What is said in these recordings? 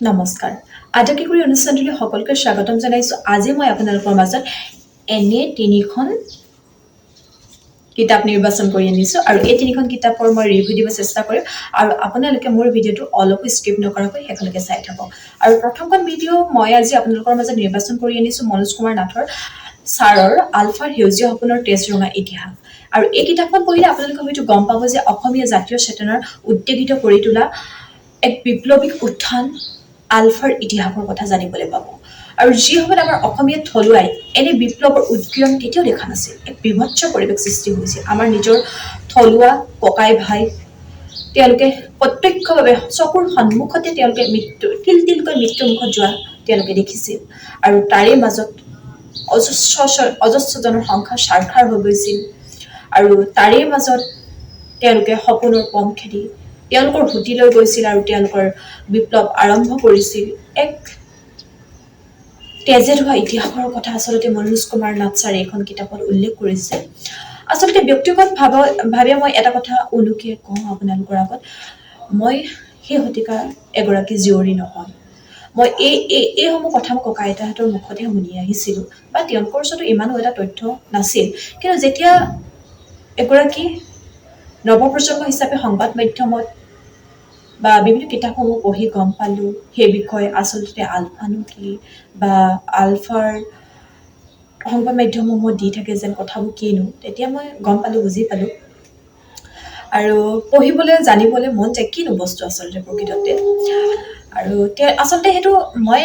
নমস্কাৰ। আটাইকেইকুৰি অনুষ্ঠানটোলৈ সকলোকে স্বাগতম জনাইছোঁ। আজি মই আপোনালোকৰ মাজত এনে তিনিখন কিতাপ নিৰ্বাচন কৰি আনিছোঁ আৰু এই তিনিখন কিতাপৰ মই ৰিভিউ দিব চেষ্টা কৰিম আৰু আপোনালোকে মোৰ ভিডিঅ'টো অলপো স্কিপ নকৰাকৈ শেষলৈকে চাই থাকক। আৰু প্ৰথমখন ভিডিঅ' মই আজি আপোনালোকৰ মাজত নিৰ্বাচন কৰি আনিছোঁ মনোজ কুমাৰ নাথৰ ছাৰৰ আলফাৰ সেউজীয়া সপোনৰ তেজৰঙা ইতিহাস। আৰু এই কিতাপখন পঢ়িলে আপোনালোকে হয়তো গম পাব যে অসমীয়া জাতীয় চেতনাৰ উদ্বেগিত কৰি তোলা এক বিপ্লৱিক উত্থান আলফাৰ ইতিহাসৰ কথা জানিবলৈ পাব। আৰু যি সময়ত আমাৰ অসমীয়া থলুৱাই এনে বিপ্লৱৰ উদ্গীৰণ কেতিয়াও দেখা নাছিল। এক বিভৎস পৰিৱেশ সৃষ্টি হৈছিল। আমাৰ নিজৰ থলুৱা ককাই ভাই তেওঁলোকে প্ৰত্যক্ষভাৱে চকুৰ সন্মুখতে তেওঁলোকে তিল তিলকৈ মৃত্যুমুখত যোৱা তেওঁলোকে দেখিছিল। আৰু তাৰে মাজত অজস্ৰজনৰ সংখ্যা সাৰখাৰ হৈ গৈছিল। আৰু তাৰে মাজত তেওঁলোকে সপোনৰ পম খেদি তেওঁলোকৰ হুতি লৈ গৈছিল আৰু তেওঁলোকৰ বিপ্লৱ আৰম্ভ কৰিছিল। এক তেজে ধোৱা ইতিহাসৰ কথা আচলতে মনোজ কুমাৰ নাথ ছাৰে এইখন কিতাপত উল্লেখ কৰিছে। আচলতে ব্যক্তিগত ভাৱে মই এটা কথা উনুকিয়ে কওঁ আপোনালোকৰ আগত, মই সেই শতিকাৰ এগৰাকী জীয়ৰী নহয়। মই এইসমূহ কথা মই ককা আইতাহঁতৰ মুখতহে শুনি আহিছিলোঁ বা তেওঁলোকৰ ওচৰতো ইমানো এটা তথ্য নাছিল। কিন্তু যেতিয়া এগৰাকী নৱপ্ৰজন্ম হিচাপে সংবাদ মাধ্যমত বা বিভিন্ন কিতাপসমূহ পঢ়ি গম পালোঁ সেই বিষয়ে আচলতে আলফানো কি বা আলফাৰ সংবাদ মাধ্যমসমূহ দি থাকে যেন কথাবোৰ কিনো, তেতিয়া মই গম পালোঁ, বুজি পালোঁ। আৰু পঢ়িবলৈ জানিবলৈ মন যায় কিনো বস্তু আচলতে প্ৰকৃততে। আৰু আচলতে সেইটো মই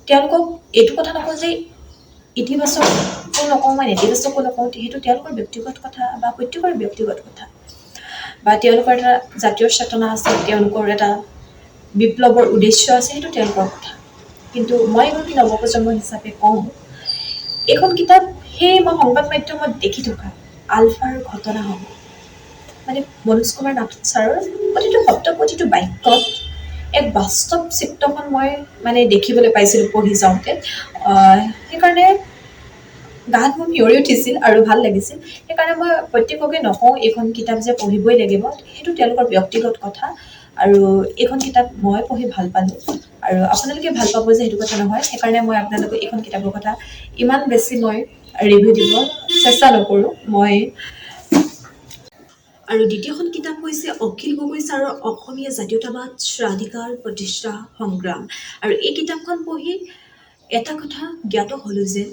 তেওঁলোকক এইটো কথা নকওঁ যে ইতিবাচকো নকওঁ মই নেতিবাচকো নকওঁ, সেইটো তেওঁলোকৰ ব্যক্তিগত কথা বা প্ৰত্যেকৰে ব্যক্তিগত কথা। বা তেওঁলোকৰ এটা জাতীয় চেতনা আছে, তেওঁলোকৰ এটা বিপ্লৱৰ উদ্দেশ্য আছে, সেইটো তেওঁলোকৰ কথা। কিন্তু মই এগৰাকী নৱপ্ৰজন্ম হিচাপে কওঁ, এইখন কিতাপ সেই মই সংবাদ মাধ্যমত দেখি থকা আলফাৰ ঘটনাসমূহ মানে মনোজ কুমাৰ নাথ ছাৰৰ প্ৰতিটো শব্দ প্ৰতিটো বাক্যত এক বাস্তৱ চিত্ৰখন মই মানে দেখিবলৈ পাইছিলোঁ পঢ়ি যাওঁতে। সেইকাৰণে গাত মোৰ শিয়ৰি উঠিছিল আৰু ভাল লাগিছিল। সেইকাৰণে মই প্ৰত্যেককে নকওঁ এইখন কিতাপ যে পঢ়িবই লাগিব, সেইটো তেওঁলোকৰ ব্যক্তিগত কথা। আৰু এইখন কিতাপ মই পঢ়ি ভাল পালোঁ আৰু আপোনালোকে ভাল পাব যে সেইটো কথা নহয়। সেইকাৰণে মই আপোনালোকক এইখন কিতাপৰ কথা ইমান বেছি মই ৰিভিউ দিব চেষ্টা নকৰোঁ মই। আৰু দ্বিতীয়খন কিতাপ হৈছে অখিল গগৈ ছাৰৰ অসমীয়া জাতীয়তাবাদ স্বাধিকাৰ প্ৰতিষ্ঠা সংগ্ৰাম। আৰু এই কিতাপখন পঢ়ি এটা কথা জ্ঞাত হ'লোঁ যে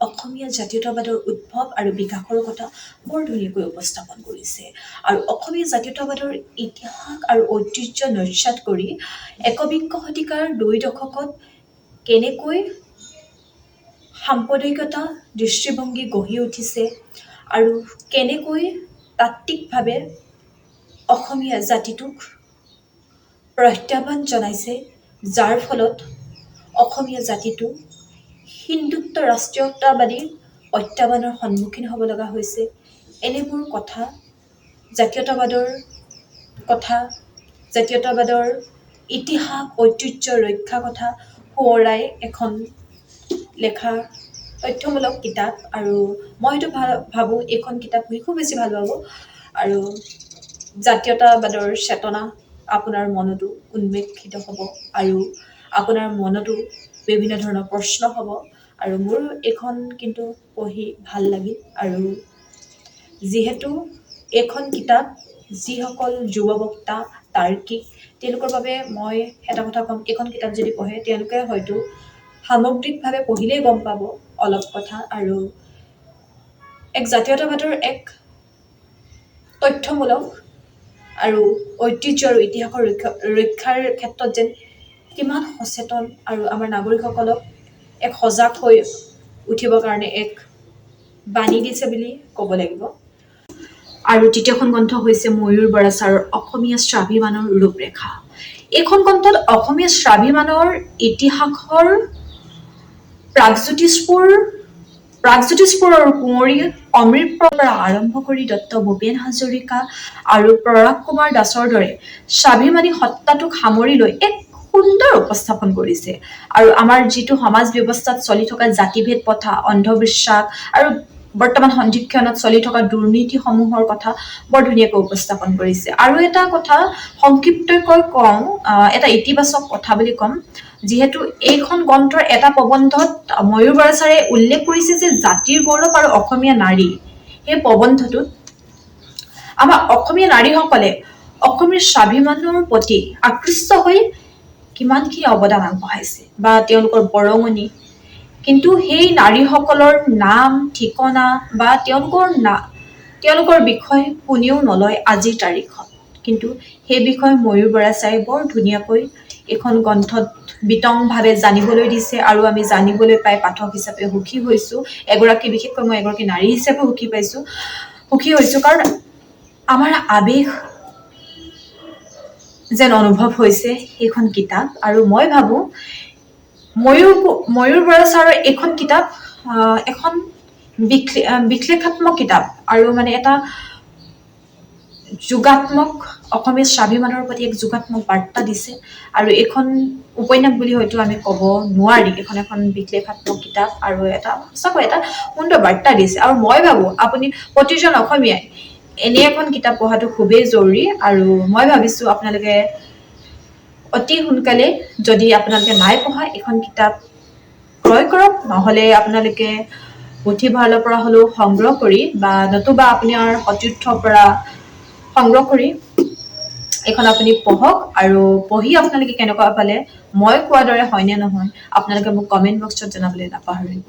অসমীয়া জাতীয়তাবাদৰ উদ্ভৱ আৰু বিকাশৰ কথা বৰ ধুনীয়াকৈ উপস্থাপন কৰিছে। আৰু অসমীয়া জাতীয়তাবাদৰ ইতিহাস আৰু ঐতিহ্য নস্যাৎ কৰি একবিংশ শতিকাৰ ২ দশকত কেনেকৈ সাম্প্ৰদায়িকতা দৃষ্টিভংগী গঢ়ি উঠিছে আৰু কেনেকৈ তাত্ত্বিকভাৱে অসমীয়া জাতিটোক প্ৰত্যাহ্বান জনাইছে, যাৰ ফলত অসমীয়া জাতিটো হিন্দুত্ব ৰাষ্ট্ৰীয়তাবাদী প্ৰত্যাহ্বানৰ সন্মুখীন হ'ব লগা হৈছে। এনেবোৰ কথা, জাতীয়তাবাদৰ কথা, জাতীয়তাবাদৰ ইতিহাস ঐতিহ্য ৰক্ষা কথা সোঁৱৰাই এখন লেখা তথ্যমূলক কিতাপ। আৰু মই হয়তো ভাবোঁ এইখন কিতাপ পঢ়ি খুব বেছি ভাল পাব আৰু জাতীয়তাবাদৰ চেতনা আপোনাৰ মনতো উন্মেষিত হ'ব আৰু আপোনাৰ মনতো বিভিন্ন ধৰণৰ প্ৰশ্ন হ'ব। আৰু মোৰ এইখন কিন্তু পঢ়ি ভাল লাগিল। আৰু যিহেতু এইখন কিতাপ যিসকল যুৱ বক্তা তাৰ্কিক তেওঁলোকৰ বাবে মই এটা কথা ক'ম, এইখন কিতাপ যদি পঢ়ে তেওঁলোকে হয়তো সামগ্ৰিকভাৱে পঢ়িলেই গম পাব অলপ কথা। আৰু এক জাতীয়তাবাদৰ এক তথ্যমূলক আৰু ঐতিহ্য আৰু ইতিহাসৰ ৰক্ষাৰ ক্ষেত্ৰত যেন কিমান সচেতন আৰু আমাৰ নাগৰিকসকলক এক সজাগ হৈ উঠিবৰ কাৰণে এক বাণী দিছে বুলি ক'ব লাগিব। আৰু তৃতীয়খন গ্ৰন্থ হৈছে ময়ূৰ বৰা ছাৰৰ অসমীয়া স্বাভিমানৰ ৰূপৰেখা। এইখন গ্ৰন্থত অসমীয়া স্বাভিমানৰ ইতিহাসৰ প্ৰাগজ্যোতিষপুৰ আৰু কুঁৱৰী অমৃতৰ পৰা আৰম্ভ কৰি ডক্টৰ ভূপেন হাজৰিকা আৰু পৰাগ কুমাৰ দাসৰ দৰে স্বাভিমানী সত্তাটোক সামৰি লৈ এক সুন্দৰ উপস্থাপন কৰিছে। আৰু আমাৰ যিটো সমাজ ব্যৱস্থাত চলি থকা জাতিভেদ প্ৰথা, অন্ধবিশ্বাস আৰু বৰ্তমান সন্ধিক্ষণত চলি থকা দুৰ্নীতিসমূহৰ কথা বৰ ধুনীয়াকৈ উপস্থাপন কৰিছে। আৰু এটা কথা সংক্ষিপ্তকৈ কওঁ, এটা ইতিবাচক কথা বুলি ক'ম, যিহেতু এইখন গ্ৰন্থৰ এটা প্ৰবন্ধত ময়ূৰ বৰা ছাৰে উল্লেখ কৰিছে যে জাতিৰ গৌৰৱ আৰু অসমীয়া নাৰী। সেই প্ৰবন্ধটোত আমাৰ অসমীয়া নাৰীসকলে অসমীয়া স্বাভিমানৰ প্ৰতি আকৃষ্ট হৈ কিমানখিনি অৱদান আগবঢ়াইছে বা তেওঁলোকৰ বৰঙণি, কিন্তু সেই নাৰীসকলৰ নাম ঠিকনা বা তেওঁলোকৰ বিষয়ে কোনেও নলয় আজিৰ তাৰিখত। কিন্তু সেই বিষয়ে ময়ূৰ বৰা ছাৰে বৰ ধুনীয়াকৈ এইখন গ্ৰন্থত বিতংভাৱে জানিবলৈ দিছে, আৰু আমি জানিবলৈ পাই পাঠক হিচাপে সুখী হৈছোঁ। বিশেষকৈ মই এগৰাকী নাৰী হিচাপে সুখী হৈছোঁ, কাৰণ আমাৰ আৱেগ যেন অনুভৱ হৈছে এইখন কিতাপ। আৰু মই ভাবোঁ ময়ূৰ বৰা ছাৰৰ এইখন কিতাপ এখন বিশ্লেষাত্মক কিতাপ, আৰু মানে এটা যোগাত্মক, অসমীয়া স্বাভিমানৰ প্ৰতি এক যোগাত্মক বাৰ্তা দিছে। আৰু এইখন উপন্যাস বুলি হয়তো আমি ক'ব নোৱাৰি, এখন বিশ্লেষাত্মক কিতাপ আৰু সঁচাকৈ এটা সুন্দৰ বাৰ্তা দিছে। আৰু মই ভাবোঁ আপুনি প্ৰতিজন অসমীয়াই এনে এখন কিতাপ পঢ়াটো খুবেই জৰুৰী। আৰু মই ভাবিছোঁ আপোনালোকে অতি সোনকালে, যদি আপোনালোকে নাই পঢ়া, এখন কিতাপ ক্ৰয় কৰক, নহ'লে আপোনালোকে পুথিভঁৰালৰ পৰা হ'লেও সংগ্ৰহ কৰি বা নতুবা আপোনাৰ সতীৰ্থৰ পৰা সংগ্ৰহ কৰি এইখন আপুনি পঢ়ক। আৰু পঢ়ি আপোনালোকে কেনেকুৱা পালে, মই কোৱাৰ দৰে হয়নে নহয়, আপোনালোকে মোক কমেণ্ট বক্সত জনাবলৈ নাপাহৰিব।